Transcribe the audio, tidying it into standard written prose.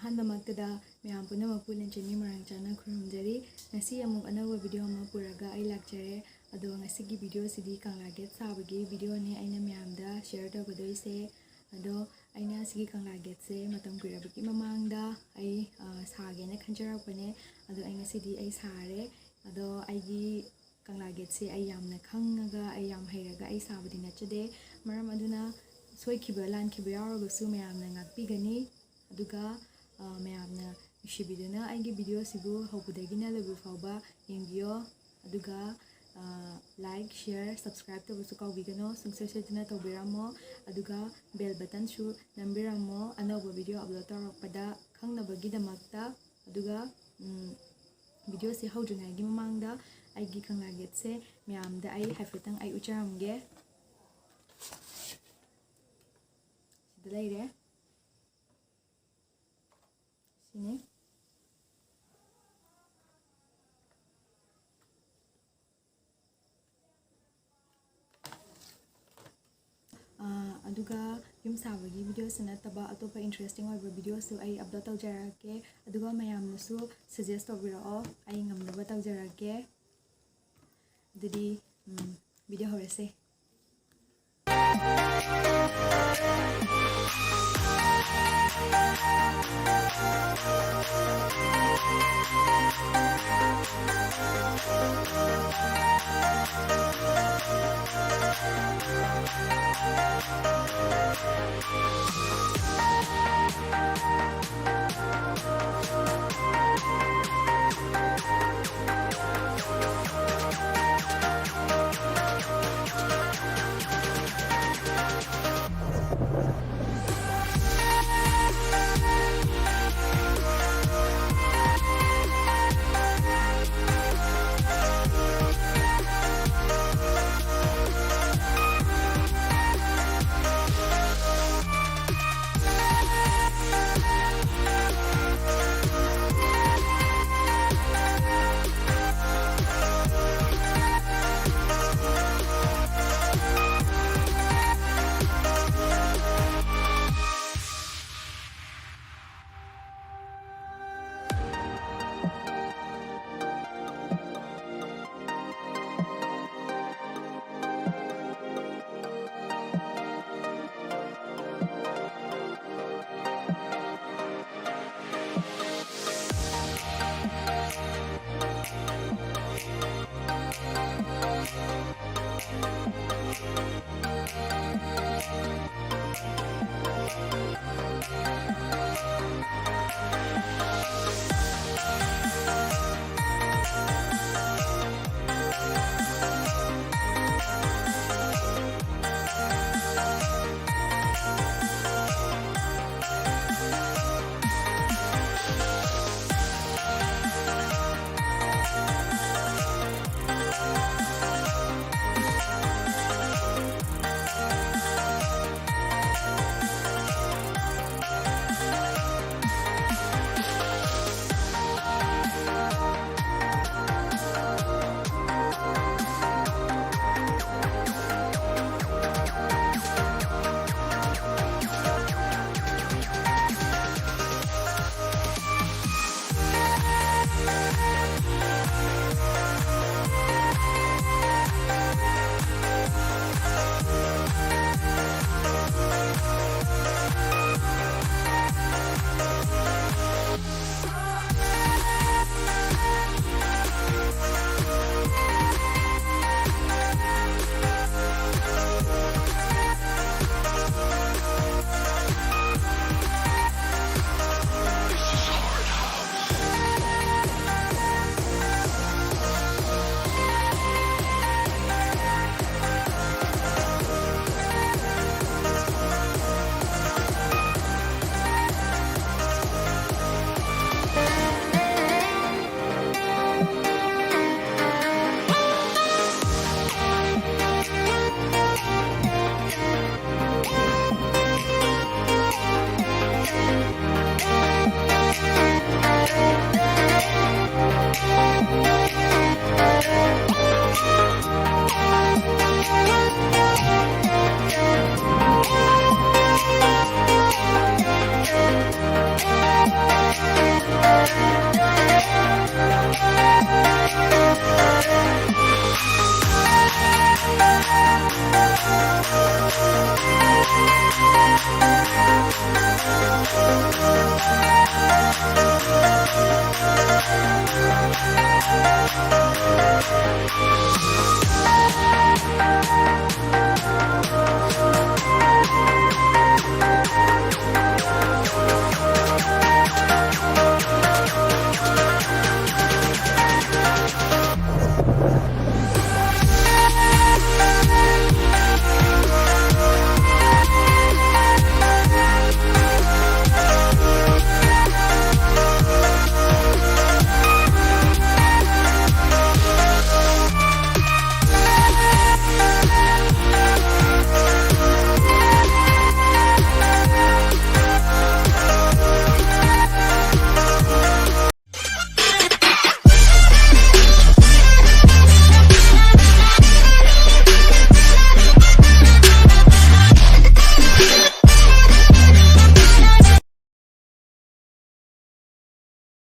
ꯑꯍꯥꯟꯕꯃꯛꯇꯗ ꯃꯌꯥꯝ ꯄꯨꯝꯅꯃꯛꯄꯨ ꯂꯟꯆꯦꯟꯒꯤ ꯃꯔꯥꯡ ꯆꯥꯅ ꯈꯨꯔꯨꯝꯖꯔꯤ ꯉꯁꯤ ꯑꯃꯨꯛ ꯑꯅꯧꯕ ꯚꯤꯗꯤꯑꯣ ꯑꯃ ꯄꯨꯔꯒ ꯑꯩ ꯂꯥꯛꯆꯔꯦ ꯑꯗꯣ ꯉꯁꯤꯒꯤ ꯚꯤꯗꯤꯑꯣꯁꯤꯗꯤ ꯀꯪꯂꯥ ꯒꯦꯠ ꯁꯥꯕꯒꯤ ꯚꯤꯗꯤꯑꯣꯅꯦ ꯑꯩꯅ ꯃꯌꯥꯝꯗ ꯁꯦꯌꯔ ꯇꯧꯒꯗꯣꯏꯁꯦ ꯑꯗꯣ ꯑꯩꯅ ꯁꯤꯒꯤ ꯀꯪꯂꯥ ꯒꯦꯠꯁꯦ ꯃꯇꯝ ꯀꯨꯏꯔꯕꯒꯤ ꯃꯃꯥꯡꯗ ꯑꯩ ꯁꯥꯒꯦꯅ ꯈꯟꯖꯔꯛꯄꯅꯦ ꯑꯗꯣ ꯑꯩ ꯉꯁꯤꯗꯤ ꯑꯩ ꯁꯥꯔꯦ ꯑꯗꯣ ꯑꯩꯒꯤ ꯀꯪꯂꯥ ꯒꯦꯠꯁꯦ ꯑꯩ ꯌꯥꯝꯅ ꯈꯪꯉꯒ ꯑꯩ ꯌꯥꯝ ꯍꯩꯔꯒ ꯑꯩ ꯁꯥꯕꯗꯤ ꯅꯠꯆꯗꯦ ꯃꯔꯝ ꯑꯗꯨꯅ ꯁꯣꯏꯈꯤꯕ ꯂꯥꯟꯈꯤꯕ ꯌꯥꯎꯔꯒꯁꯨ ꯃꯌꯥꯝꯅ ꯉꯥꯛꯄꯤꯒꯅꯤ ꯑꯗꯨꯒ ꯃꯌꯥꯝꯅ ꯅꯨꯡꯁꯤꯕꯤꯗꯨꯅ ꯑꯩꯒꯤ ꯚꯤꯗꯤꯑꯣꯁꯤꯕꯨ ꯍꯧꯕꯗꯒꯤꯅ ꯂꯣꯏꯕ ꯐꯥꯎꯕ ꯌꯦꯡꯕꯤꯌꯣ ꯑꯗꯨꯒ ꯂꯥꯏꯛ ꯁꯤꯌꯔ ꯁꯕꯁꯀ꯭ꯔꯥꯏꯕ ꯇꯧꯕꯁꯨ ꯀꯥꯎꯕꯤꯒꯅꯣ ꯁꯨꯡꯁꯣꯏ ꯁꯣꯏꯗꯅ ꯇꯧꯕꯤꯔꯝꯃꯣ ꯑꯗꯨꯒ ꯕꯦꯜ ꯕꯇꯟꯁꯨ ꯅꯝꯕꯤꯔꯝꯃꯣ ꯑꯅꯧꯕ ꯚꯤꯗꯤꯑꯣ ꯑꯞꯂꯣꯗ ꯇꯧꯔꯛꯄꯗ ꯈꯪꯅꯕꯒꯤꯗꯃꯛꯇ ꯑꯗꯨꯒ ꯚꯤꯗꯤꯑꯣꯁꯦ ꯍꯧꯗ꯭ꯔꯤꯉꯩꯒꯤ ꯃꯃꯥꯡꯗ ꯑꯩꯒꯤ ꯀꯪꯂꯥ ꯒꯦꯠꯁꯦ ꯃꯌꯥꯝꯗ ꯑꯩ ꯍꯥꯏꯐꯦꯠꯇꯪ ꯑꯩ ꯎꯠꯆꯔꯝꯒꯦ ꯁꯤꯗ ꯂꯩꯔꯦ ꯁꯤꯅꯤ ꯑꯗꯨꯒ ꯌꯨꯝ ꯁꯥꯕꯒꯤ ꯚꯤꯗꯤꯑꯣꯁꯨ ꯅꯠꯇꯕ ꯑꯇꯣꯞꯄ ꯏꯟꯇꯔꯦꯁꯇꯤꯡ ꯑꯣꯏꯕ ꯚꯤꯗꯤꯑꯣꯁꯨ ꯑꯩ ꯑꯞꯂꯣꯗ ꯇꯧꯖꯔꯛꯀꯦ ꯑꯗꯨꯒ ꯃꯌꯥꯝꯅꯁꯨ ꯁꯖꯦꯁ ꯇꯧꯕꯤꯔꯛꯑꯣ ꯑꯩ ꯉꯝꯅꯕ ꯇꯧꯖꯔꯛꯀꯦ ꯑꯗꯨꯗꯤ ꯚꯤꯗꯤꯑꯣ ꯍꯧꯔꯁꯦ